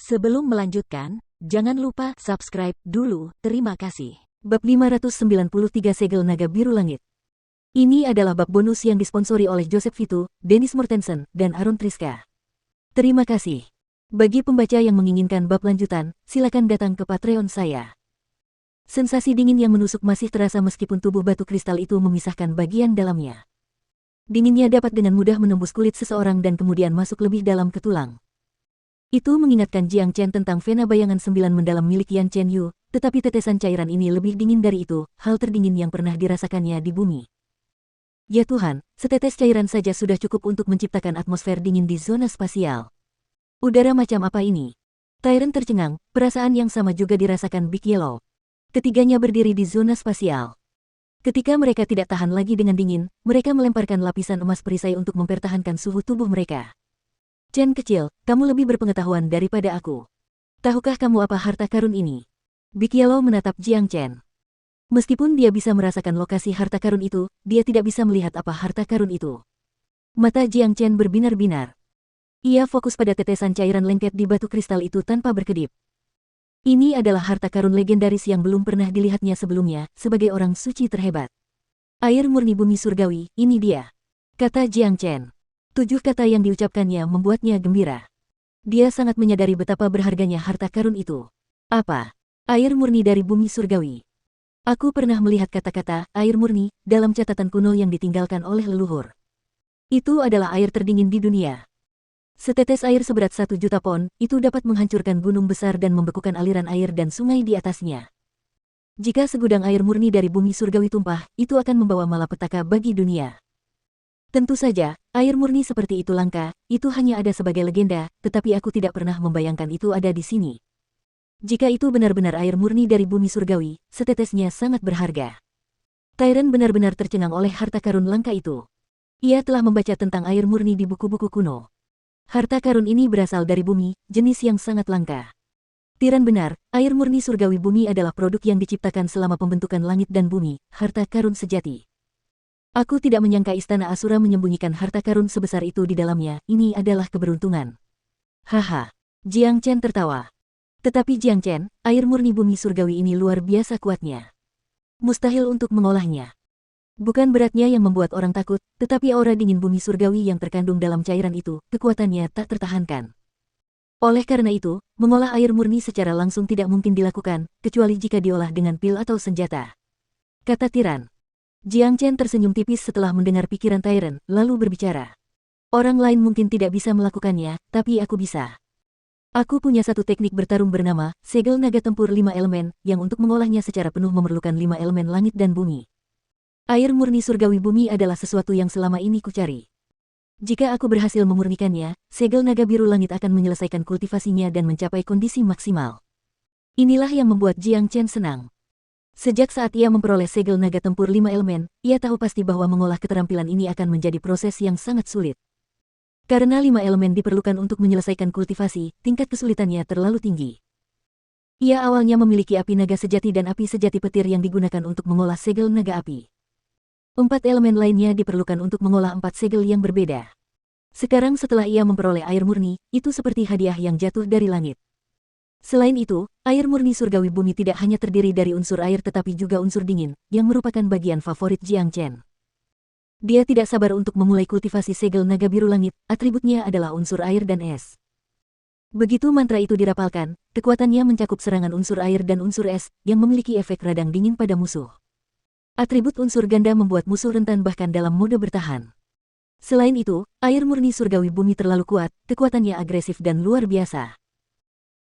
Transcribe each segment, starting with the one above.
Sebelum melanjutkan, jangan lupa subscribe dulu, terima kasih. Bab 593 Segel Naga Biru Langit. Ini adalah bab bonus yang disponsori oleh Joseph Vitu, Dennis Mortensen, dan Aaron Triska. Terima kasih. Bagi pembaca yang menginginkan bab lanjutan, silakan datang ke Patreon saya. Sensasi dingin yang menusuk masih terasa meskipun tubuh batu kristal itu memisahkan bagian dalamnya. Dinginnya dapat dengan mudah menembus kulit seseorang dan kemudian masuk lebih dalam ke tulang. Itu mengingatkan Jiang Chen tentang vena bayangan 9 mendalam milik Yan Chen Yu, tetapi tetesan cairan ini lebih dingin dari itu, hal terdingin yang pernah dirasakannya di bumi. Ya Tuhan, setetes cairan saja sudah cukup untuk menciptakan atmosfer dingin di zona spasial. Udara macam apa ini? Tyron tercengang, perasaan yang sama juga dirasakan Big Yellow. Ketiganya berdiri di zona spasial. Ketika mereka tidak tahan lagi dengan dingin, mereka melemparkan lapisan emas perisai untuk mempertahankan suhu tubuh mereka. Chen kecil, kamu lebih berpengetahuan daripada aku. Tahukah kamu apa harta karun ini? Big Yellow menatap Jiang Chen. Meskipun dia bisa merasakan lokasi harta karun itu, dia tidak bisa melihat apa harta karun itu. Mata Jiang Chen berbinar-binar. Ia fokus pada tetesan cairan lengket di batu kristal itu tanpa berkedip. Ini adalah harta karun legendaris yang belum pernah dilihatnya sebelumnya, sebagai orang suci terhebat. Air murni bumi surgawi, ini dia, kata Jiang Chen. 7 kata yang diucapkannya membuatnya gembira. Dia sangat menyadari betapa berharganya harta karun itu. Apa? Air murni dari bumi surgawi. Aku pernah melihat kata-kata air murni dalam catatan kuno yang ditinggalkan oleh leluhur. Itu adalah air terdingin di dunia. Setetes air seberat 1 juta pon, itu dapat menghancurkan gunung besar dan membekukan aliran air dan sungai di atasnya. Jika segudang air murni dari bumi surgawi tumpah, itu akan membawa malapetaka bagi dunia. Tentu saja, air murni seperti itu langka, itu hanya ada sebagai legenda, tetapi aku tidak pernah membayangkan itu ada di sini. Jika itu benar-benar air murni dari bumi surgawi, setetesnya sangat berharga. Tyron benar-benar tercengang oleh harta karun langka itu. Ia telah membaca tentang air murni di buku-buku kuno. Harta karun ini berasal dari bumi, jenis yang sangat langka. Tyron benar, air murni surgawi bumi adalah produk yang diciptakan selama pembentukan langit dan bumi, harta karun sejati. Aku tidak menyangka istana Asura menyembunyikan harta karun sebesar itu di dalamnya, ini adalah keberuntungan. Haha, Jiang Chen tertawa. Tetapi Jiang Chen, air murni bumi surgawi ini luar biasa kuatnya. Mustahil untuk mengolahnya. Bukan beratnya yang membuat orang takut, tetapi aura dingin bumi surgawi yang terkandung dalam cairan itu, kekuatannya tak tertahankan. Oleh karena itu, mengolah air murni secara langsung tidak mungkin dilakukan, kecuali jika diolah dengan pil atau senjata. Kata Tyron. Jiang Chen tersenyum tipis setelah mendengar pikiran Tyron, lalu berbicara. Orang lain mungkin tidak bisa melakukannya, tapi aku bisa. Aku punya satu teknik bertarung bernama, segel naga tempur 5 elemen, yang untuk mengolahnya secara penuh memerlukan 5 elemen langit dan bumi. Air murni surgawi bumi adalah sesuatu yang selama ini kucari. Jika aku berhasil memurnikannya, segel naga biru langit akan menyelesaikan kultivasinya dan mencapai kondisi maksimal. Inilah yang membuat Jiang Chen senang. Sejak saat ia memperoleh segel naga tempur 5 elemen, ia tahu pasti bahwa mengolah keterampilan ini akan menjadi proses yang sangat sulit. Karena 5 elemen diperlukan untuk menyelesaikan kultivasi, tingkat kesulitannya terlalu tinggi. Ia awalnya memiliki api naga sejati dan api sejati petir yang digunakan untuk mengolah segel naga api. 4 elemen lainnya diperlukan untuk mengolah 4 segel yang berbeda. Sekarang setelah ia memperoleh air murni, itu seperti hadiah yang jatuh dari langit. Selain itu, air murni surgawi bumi tidak hanya terdiri dari unsur air tetapi juga unsur dingin, yang merupakan bagian favorit Jiang Chen. Dia tidak sabar untuk memulai kultivasi segel naga biru langit, atributnya adalah unsur air dan es. Begitu mantra itu dirapalkan, kekuatannya mencakup serangan unsur air dan unsur es, yang memiliki efek radang dingin pada musuh. Atribut unsur ganda membuat musuh rentan bahkan dalam mode bertahan. Selain itu, air murni surgawi bumi terlalu kuat, kekuatannya agresif dan luar biasa.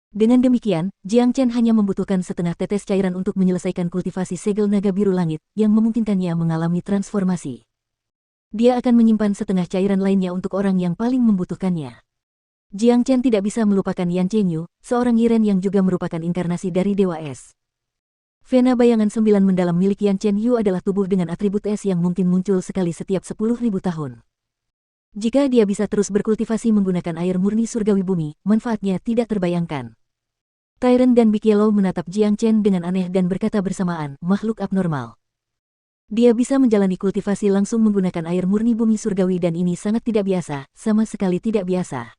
Dengan demikian, Jiang Chen hanya membutuhkan setengah tetes cairan untuk menyelesaikan kultivasi segel naga biru langit, yang memungkinkannya mengalami transformasi. Dia akan menyimpan setengah cairan lainnya untuk orang yang paling membutuhkannya. Jiang Chen tidak bisa melupakan Yan Chen Yu, seorang Yiren yang juga merupakan inkarnasi dari Dewa Es. Vena bayangan 9 mendalam milik Yan Chen Yu adalah tubuh dengan atribut es yang mungkin muncul sekali setiap 10.000 tahun. Jika dia bisa terus berkultivasi menggunakan air murni surgawi bumi, manfaatnya tidak terbayangkan. Tyron dan Big Yellow menatap Jiang Chen dengan aneh dan berkata bersamaan, makhluk abnormal. Dia bisa menjalani kultivasi langsung menggunakan air murni bumi surgawi dan ini sangat tidak biasa, sama sekali tidak biasa.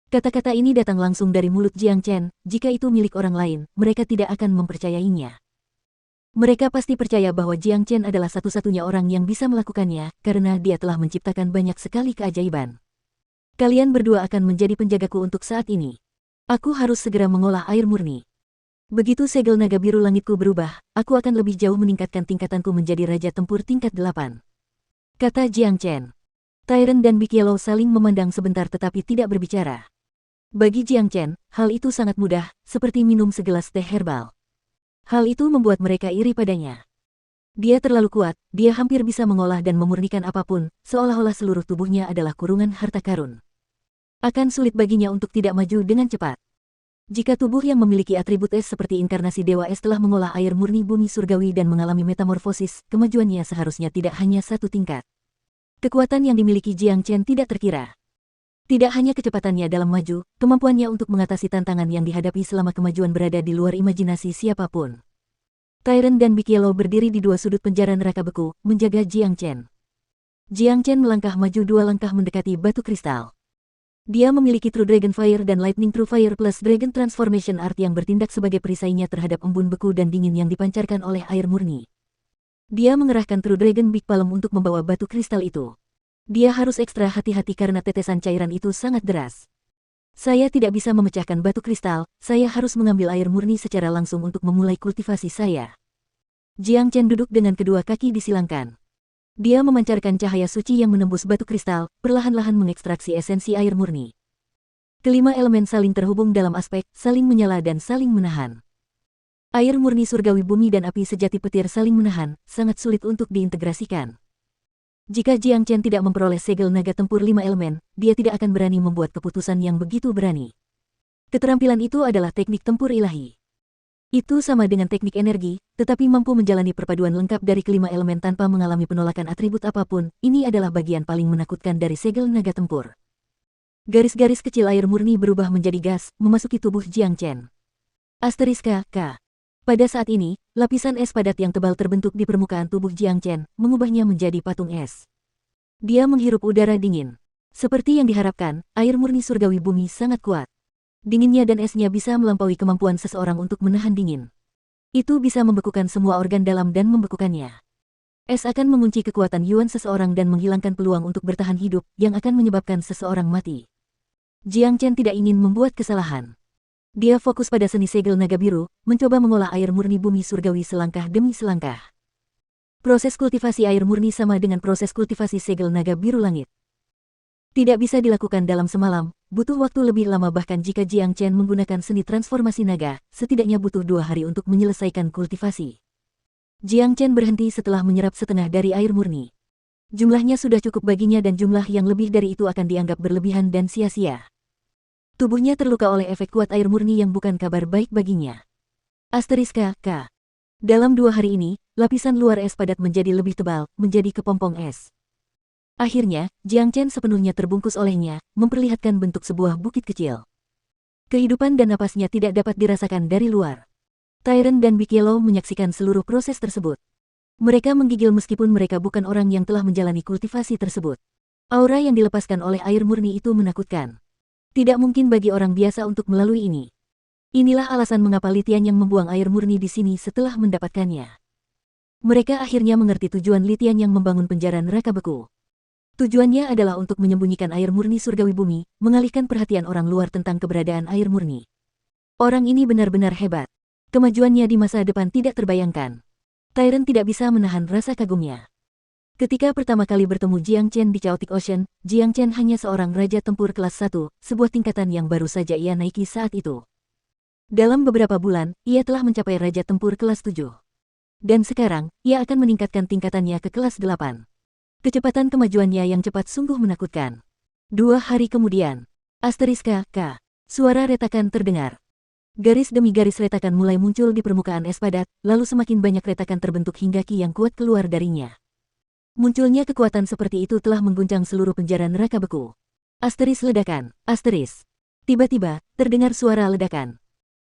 Kata-kata ini datang langsung dari mulut Jiang Chen, jika itu milik orang lain, mereka tidak akan mempercayainya. Mereka pasti percaya bahwa Jiang Chen adalah satu-satunya orang yang bisa melakukannya, karena dia telah menciptakan banyak sekali keajaiban. Kalian berdua akan menjadi penjagaku untuk saat ini. Aku harus segera mengolah air murni. Begitu segel naga biru langitku berubah, aku akan lebih jauh meningkatkan tingkatanku menjadi Raja Tempur tingkat 8. Kata Jiang Chen. Tyrant dan Big Yellow saling memandang sebentar tetapi tidak berbicara. Bagi Jiang Chen, hal itu sangat mudah, seperti minum segelas teh herbal. Hal itu membuat mereka iri padanya. Dia terlalu kuat, dia hampir bisa mengolah dan memurnikan apapun, seolah-olah seluruh tubuhnya adalah kurungan harta karun. Akan sulit baginya untuk tidak maju dengan cepat. Jika tubuh yang memiliki atribut es seperti inkarnasi Dewa Es telah mengolah air murni bumi surgawi dan mengalami metamorfosis, kemajuannya seharusnya tidak hanya satu tingkat. Kekuatan yang dimiliki Jiang Chen tidak terkira. Tidak hanya kecepatannya dalam maju, kemampuannya untuk mengatasi tantangan yang dihadapi selama kemajuan berada di luar imajinasi siapapun. Tyrant dan Big Yellow berdiri di dua sudut penjara neraka beku, menjaga Jiang Chen. Jiang Chen melangkah maju 2 langkah mendekati batu kristal. Dia memiliki True Dragon Fire dan Lightning True Fire plus Dragon Transformation Art yang bertindak sebagai perisainya terhadap embun beku dan dingin yang dipancarkan oleh air murni. Dia mengerahkan True Dragon Big Palm untuk membawa batu kristal itu. Dia harus ekstra hati-hati karena tetesan cairan itu sangat deras. Saya tidak bisa memecahkan batu kristal, saya harus mengambil air murni secara langsung untuk memulai kultivasi saya. Jiang Chen duduk dengan kedua kaki disilangkan. Dia memancarkan cahaya suci yang menembus batu kristal, perlahan-lahan mengekstraksi esensi air murni. Kelima elemen saling terhubung dalam aspek, saling menyala dan saling menahan. Air murni surgawi bumi dan api sejati petir saling menahan, sangat sulit untuk diintegrasikan. Jika Jiang Chen tidak memperoleh segel naga tempur 5 elemen, dia tidak akan berani membuat keputusan yang begitu berani. Keterampilan itu adalah teknik tempur ilahi. Itu sama dengan teknik energi, tetapi mampu menjalani perpaduan lengkap dari kelima elemen tanpa mengalami penolakan atribut apapun, ini adalah bagian paling menakutkan dari segel naga tempur. Garis-garis kecil air murni berubah menjadi gas, memasuki tubuh Jiang Chen. Asteriska K. Pada saat ini, lapisan es padat yang tebal terbentuk di permukaan tubuh Jiang Chen, mengubahnya menjadi patung es. Dia menghirup udara dingin. Seperti yang diharapkan, air murni surgawi bumi sangat kuat. Dinginnya dan esnya bisa melampaui kemampuan seseorang untuk menahan dingin. Itu bisa membekukan semua organ dalam dan membekukannya. Es akan mengunci kekuatan yuan seseorang dan menghilangkan peluang untuk bertahan hidup, yang akan menyebabkan seseorang mati. Jiang Chen tidak ingin membuat kesalahan. Dia fokus pada seni segel naga biru, mencoba mengolah air murni bumi surgawi selangkah demi selangkah. Proses kultivasi air murni sama dengan proses kultivasi segel naga biru langit. Tidak bisa dilakukan dalam semalam, butuh waktu lebih lama bahkan jika Jiang Chen menggunakan seni transformasi naga, setidaknya butuh 2 hari untuk menyelesaikan kultivasi. Jiang Chen berhenti setelah menyerap setengah dari air murni. Jumlahnya sudah cukup baginya dan jumlah yang lebih dari itu akan dianggap berlebihan dan sia-sia. Tubuhnya terluka oleh efek kuat air murni yang bukan kabar baik baginya. Asteriska K. Dalam 2 hari ini, lapisan luar es padat menjadi lebih tebal, menjadi kepompong es. Akhirnya, Jiang Chen sepenuhnya terbungkus olehnya, memperlihatkan bentuk sebuah bukit kecil. Kehidupan dan napasnya tidak dapat dirasakan dari luar. Tyrant dan Big Yellow menyaksikan seluruh proses tersebut. Mereka menggigil meskipun mereka bukan orang yang telah menjalani kultivasi tersebut. Aura yang dilepaskan oleh air murni itu menakutkan. Tidak mungkin bagi orang biasa untuk melalui ini. Inilah alasan mengapa Litian yang membuang air murni di sini setelah mendapatkannya. Mereka akhirnya mengerti tujuan Litian yang membangun penjara neraka beku. Tujuannya adalah untuk menyembunyikan air murni surgawi bumi, mengalihkan perhatian orang luar tentang keberadaan air murni. Orang ini benar-benar hebat. Kemajuannya di masa depan tidak terbayangkan. Tyrant tidak bisa menahan rasa kagumnya. Ketika pertama kali bertemu Jiang Chen di Chaotic Ocean, Jiang Chen hanya seorang raja tempur kelas 1, sebuah tingkatan yang baru saja ia naiki saat itu. Dalam beberapa bulan, ia telah mencapai raja tempur kelas 7. Dan sekarang, ia akan meningkatkan tingkatannya ke kelas 8. Kecepatan kemajuannya yang cepat sungguh menakutkan. 2 hari kemudian, asteriska K. Suara retakan terdengar. Garis demi garis retakan mulai muncul di permukaan es padat, lalu semakin banyak retakan terbentuk hingga ki yang kuat keluar darinya. Munculnya kekuatan seperti itu telah mengguncang seluruh penjara neraka beku. Asteris ledakan, asteris. Tiba-tiba, terdengar suara ledakan.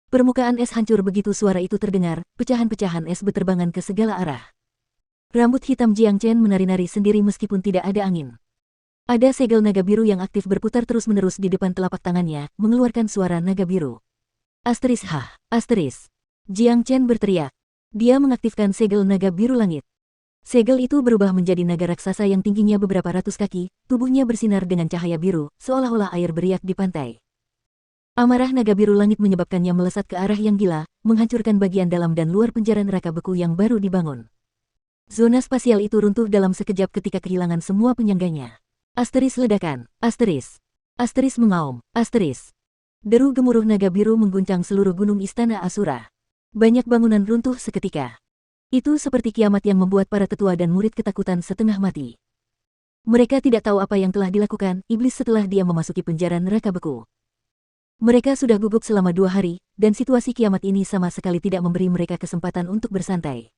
Permukaan es hancur begitu suara itu terdengar, pecahan-pecahan es berterbangan ke segala arah. Rambut hitam Jiang Chen menari-nari sendiri meskipun tidak ada angin. Ada segel naga biru yang aktif berputar terus-menerus di depan telapak tangannya, mengeluarkan suara naga biru. Asteris hah, asteris. Jiang Chen berteriak. Dia mengaktifkan segel naga biru langit. Segel itu berubah menjadi naga raksasa yang tingginya beberapa ratus kaki, tubuhnya bersinar dengan cahaya biru, seolah-olah air beriak di pantai. Amarah naga biru langit menyebabkannya melesat ke arah yang gila, menghancurkan bagian dalam dan luar penjara neraka beku yang baru dibangun. Zona spasial itu runtuh dalam sekejap ketika kehilangan semua penyangganya. Asteris ledakan, asteris. Asteris mengaum, asteris. Deru gemuruh naga biru mengguncang seluruh gunung istana Asura. Banyak bangunan runtuh seketika. Itu seperti kiamat yang membuat para tetua dan murid ketakutan setengah mati. Mereka tidak tahu apa yang telah dilakukan iblis setelah dia memasuki penjara neraka beku. Mereka sudah gugup selama 2 hari, dan situasi kiamat ini sama sekali tidak memberi mereka kesempatan untuk bersantai.